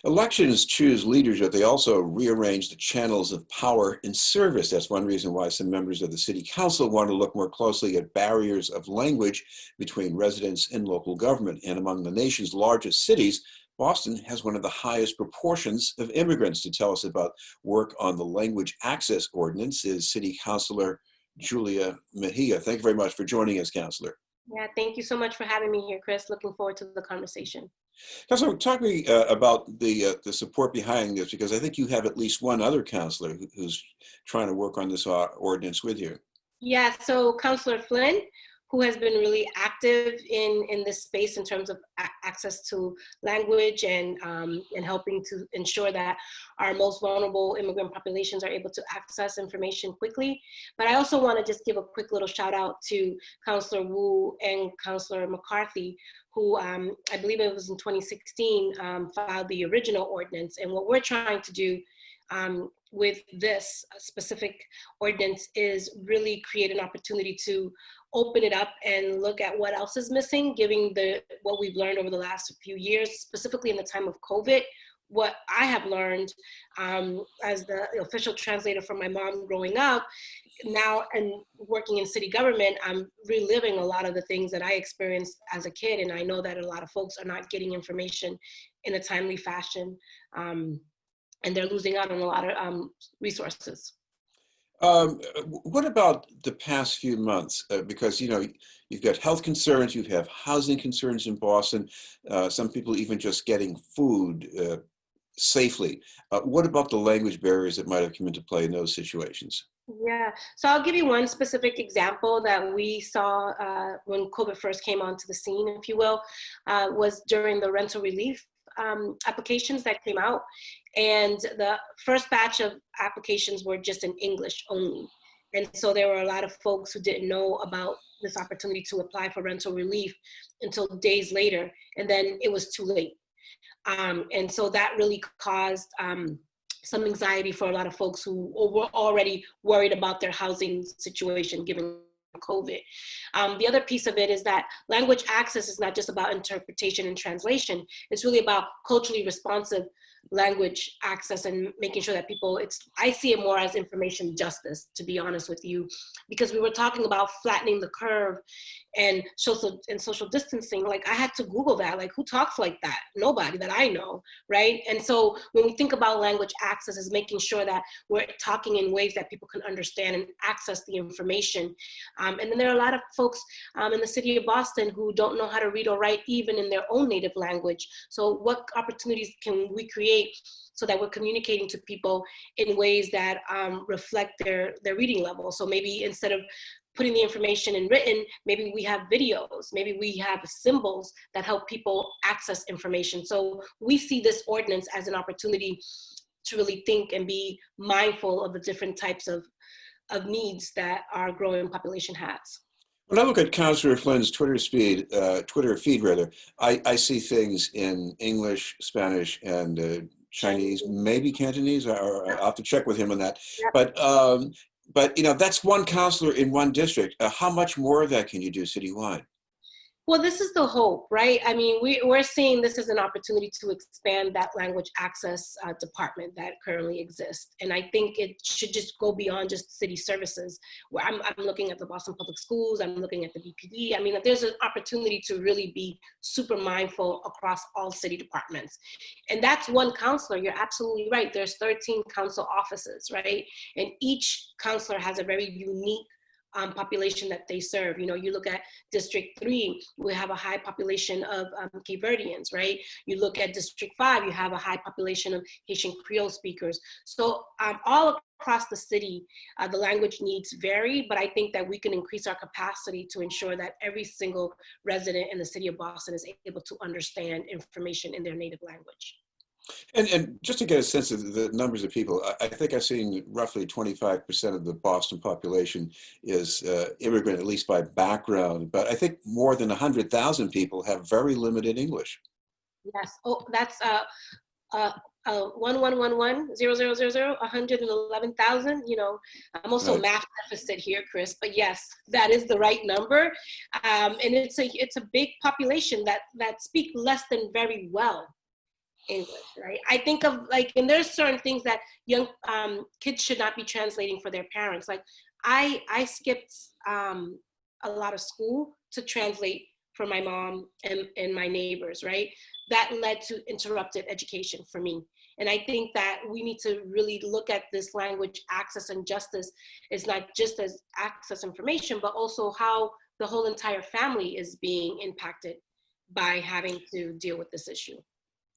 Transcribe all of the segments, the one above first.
Elections choose leaders, but they also rearrange the channels of power and service. That's one reason why some members of the city council want to look more closely at barriers of language between residents and local government. And among the nation's largest cities, Boston has one of the highest proportions of immigrants. To tell us about work on the language access ordinance is City Councilor Julia Mejia. Thank you very much for joining us, Councilor. Yeah, thank you so much for having me here, Chris. Looking forward to the conversation. Councilor, talk to me about the support behind this, because I think you have at least one other councilor who's trying to work on this ordinance with you. Yeah, so Councilor Flynn, who has been really active in this space in terms of access to language and helping to ensure that our most vulnerable immigrant populations are able to access information quickly. But I also want to just give a quick little shout out to Councilor Wu and Councilor McCarthy, who I believe it was in 2016 filed the original ordinance. And what we're trying to do with this specific ordinance is really create an opportunity to open it up and look at what else is missing, given what we've learned over the last few years, specifically in the time of COVID. What I have learned as the official translator for my mom growing up, now and working in city government, I'm reliving a lot of the things that I experienced as a kid. And I know that a lot of folks are not getting information in a timely fashion. And they're losing out on a lot of resources. What about the past few months? Because, you know, you've got health concerns, you have housing concerns in Boston, some people even just getting food safely. What about the language barriers that might have come into play in those situations? Yeah, so I'll give you one specific example that we saw when COVID first came onto the scene, if you will, was during the rental relief applications that came out. And the first batch of applications were just in English only. And so there were a lot of folks who didn't know about this opportunity to apply for rental relief until days later, and then it was too late. And so that really caused some anxiety for a lot of folks who were already worried about their housing situation given COVID. The other piece of it is that language access is not just about interpretation and translation. It's really about culturally responsive language access and making sure that people, I see it more as information justice, to be honest with you, because we were talking about flattening the curve and social distancing. Like, I had to Google that, like, who talks like that? Nobody that I know, right? And so when we think about language access, is making sure that we're talking in ways that people can understand and access the information. And then there are a lot of folks in the city of Boston who don't know how to read or write even in their own native language. So what opportunities can we create so that we're communicating to people in ways that reflect their reading level? So maybe instead of putting the information in written, maybe we have videos, maybe we have symbols that help people access information. So we see this ordinance as an opportunity to really think and be mindful of the different types of needs that our growing population has. When I look at Councilor Flynn's Twitter feed, I see things in English, Spanish, and Chinese, maybe Cantonese, or I'll have to check with him on that. Yep. But you know, that's one councilor in one district. How much more of that can you do citywide? Well, this is the hope, right? I mean, we're seeing this as an opportunity to expand that language access department that currently exists. And I think it should just go beyond just city services, where I'm looking at the Boston Public Schools, I'm looking at the BPD. I mean, there's an opportunity to really be super mindful across all city departments. And that's one counselor, you're absolutely right. There's 13 council offices, right? And each counselor has a very unique population that they serve. You know, you look at District 3, we have a high population of Cape Verdeans, right? You look at District 5, you have a high population of Haitian Creole speakers. So all across the city, the language needs vary, but I think that we can increase our capacity to ensure that every single resident in the city of Boston is able to understand information in their native language. And just to get a sense of the numbers of people, I think I've seen roughly 25% of the Boston population is immigrant, at least by background. But I think more than 100,000 people have very limited English. Yes. Oh, that's 111,000. You know, I'm also right. Math deficit here, Chris. But yes, that is the right number, and it's a big population that speak less than very well. English, right? I think of like, and there's certain things that young kids should not be translating for their parents. Like I skipped a lot of school to translate for my mom and my neighbors, right? That led to interrupted education for me. And I think that we need to really look at this language access and justice is not just as access information, but also how the whole entire family is being impacted by having to deal with this issue.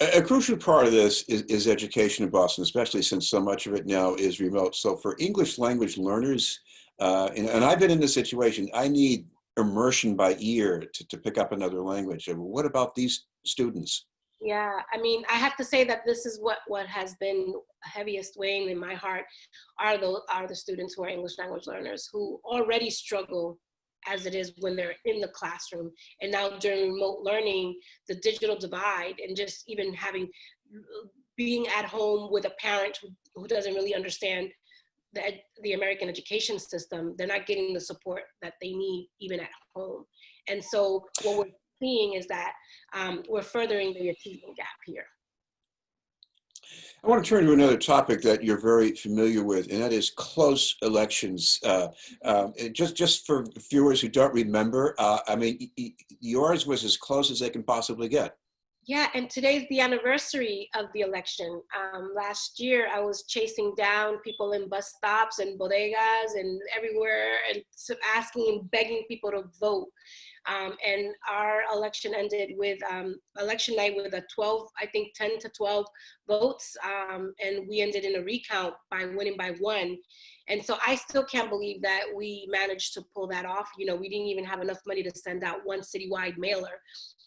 A crucial part of this is education in Boston, especially since so much of it now is remote. So for English language learners, and I've been in this situation, I need immersion by ear to pick up another language. What about these students? Yeah, I mean, I have to say that this is what has been heaviest weighing in my heart are the students who are English language learners who already struggle as it is when they're in the classroom. And now during remote learning, the digital divide and just even being at home with a parent who doesn't really understand the American education system, they're not getting the support that they need even at home. And so what we're seeing is that we're furthering the achievement gap here. I want to turn to another topic that you're very familiar with, and that is close elections. Just for viewers who don't remember, I mean, yours was as close as they can possibly get. Yeah, and today's the anniversary of the election. Last year, I was chasing down people in bus stops and bodegas and everywhere and asking and begging people to vote. And our election ended with election night with a 12, I think 10 to 12 votes. And we ended in a recount by winning by 1. And so I still can't believe that we managed to pull that off. You know, we didn't even have enough money to send out one citywide mailer.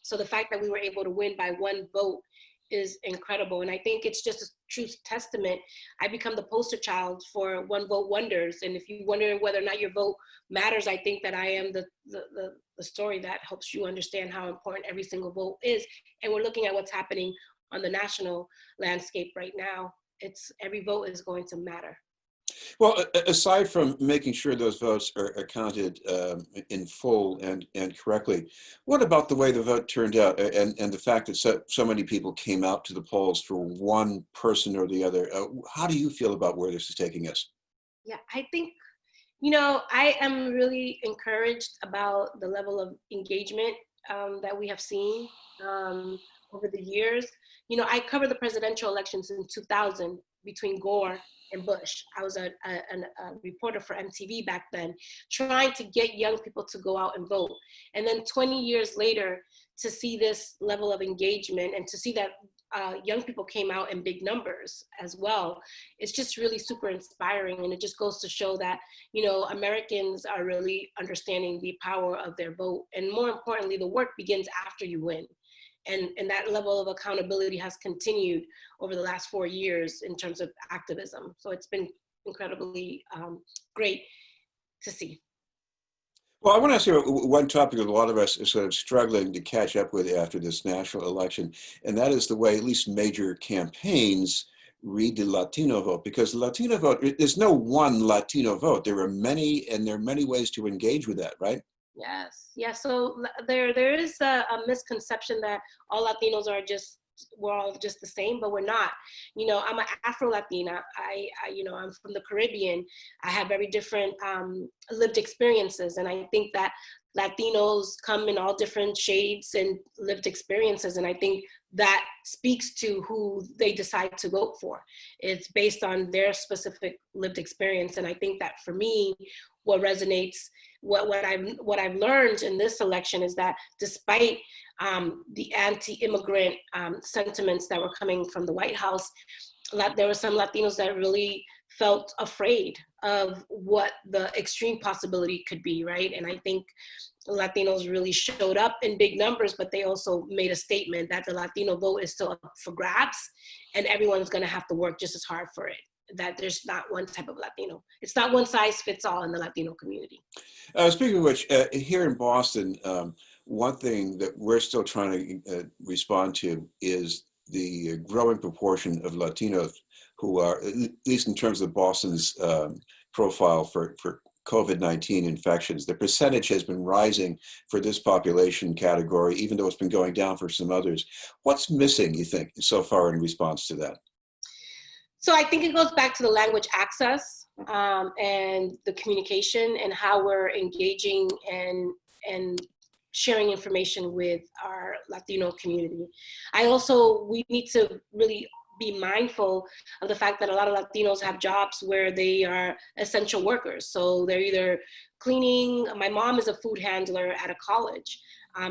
So the fact that we were able to win by 1 vote is incredible. And I think it's just a true testament. I become the poster child for one vote wonders. And if you're wondering whether or not your vote matters, I think that I am the story that helps you understand how important every single vote is. And we're looking at what's happening on the national landscape right now. Every vote is going to matter. Well, aside from making sure those votes are counted in full and correctly, what about the way the vote turned out and the fact that so many people came out to the polls for one person or the other? How do you feel about where this is taking us? Yeah, I think, you know, I am really encouraged about the level of engagement that we have seen over the years. You know, I covered the presidential elections in 2000 between Gore and Bush. I was a reporter for MTV back then, trying to get young people to go out and vote. And then 20 years later, to see this level of engagement and to see that young people came out in big numbers as well, it's just really super inspiring. And it just goes to show that, you know, Americans are really understanding the power of their vote. And more importantly, the work begins after you win. And that level of accountability has continued over the last 4 years in terms of activism. So it's been incredibly great to see. Well, I want to ask you one topic that a lot of us are sort of struggling to catch up with after this national election, and that is the way at least major campaigns read the Latino vote, because the Latino vote, there's no one Latino vote. There are many, and there are many ways to engage with that, right? Yes, yeah. So there is a misconception that all Latinos we're all just the same, but we're not. You know, I'm an Afro-Latina. You know, I'm from the Caribbean. I have very different lived experiences, and I think that Latinos come in all different shades and lived experiences, and I think that speaks to who they decide to vote for. It's based on their specific lived experience, and I think that for me, what resonates, what I've learned in this election is that despite the anti-immigrant sentiments that were coming from the White House, there were some Latinos that really felt afraid of what the extreme possibility could be, right? And I think Latinos really showed up in big numbers, but they also made a statement that the Latino vote is still up for grabs, and everyone's gonna have to work just as hard for it. That there's not one type of Latino. It's not one size fits all in the Latino community. Speaking of which, here in Boston, one thing that we're still trying to respond to is the growing proportion of Latinos who are, at least in terms of Boston's profile for COVID-19 infections. The percentage has been rising for this population category, even though it's been going down for some others. What's missing, you think, so far in response to that? So I think it goes back to the language access and the communication and how we're engaging and sharing information with our Latino community. We need to really be mindful of the fact that a lot of Latinos have jobs where they are essential workers. So they're either cleaning. My mom is a food handler at a college.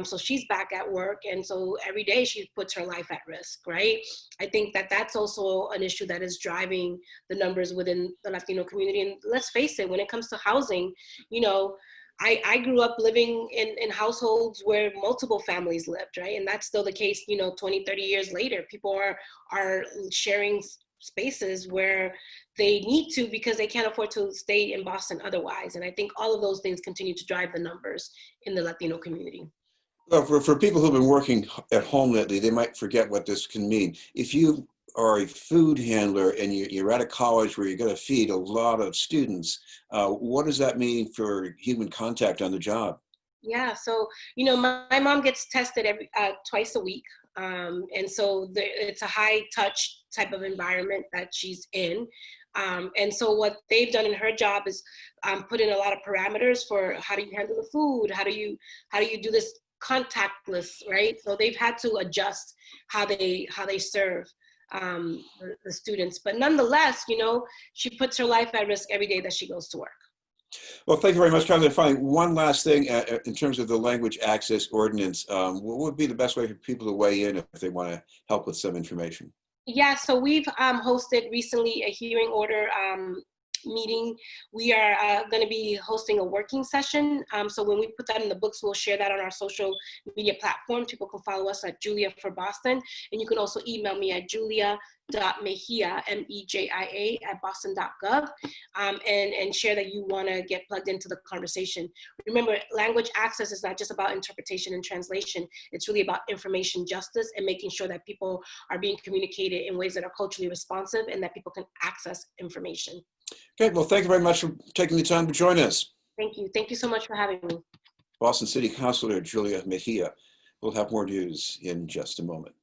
So she's back at work. And so every day she puts her life at risk, right? I think that that's also an issue that is driving the numbers within the Latino community. And let's face it, when it comes to housing, you know, I grew up living in households where multiple families lived, right? And that's still the case, you know, 20, 30 years later. People are sharing spaces where they need to because they can't afford to stay in Boston otherwise. And I think all of those things continue to drive the numbers in the Latino community. Well, for people who've been working at home lately, they might forget what this can mean. If you are a food handler and you're at a college where you're going to feed a lot of students, what does that mean for human contact on the job? Yeah, so, you know, my mom gets tested twice a week. And so it's a high touch type of environment that she's in. And so what they've done in her job is put in a lot of parameters for how do you handle the food? How do you do this contactless, right? So they've had to adjust how they serve the students. But nonetheless, you know, she puts her life at risk every day that she goes to work. Well, thank you very much, Councilor. Finally, one last thing in terms of the language access ordinance, what would be the best way for people to weigh in if they want to help with some information? Yeah, so we've hosted recently a hearing order meeting. We are going to be hosting a working session. So when we put that in the books, we'll share that on our social media platform. People can follow us at Julia for Boston. And you can also email me at julia.mejia, M-E-J-I-A, at boston.gov, and share that you want to get plugged into the conversation. Remember, language access is not just about interpretation and translation. It's really about information justice and making sure that people are being communicated in ways that are culturally responsive and that people can access information. Okay, well, thank you very much for taking the time to join us. Thank you. Thank you so much for having me. Boston City Councilor Julia Mejia. We'll have more news in just a moment.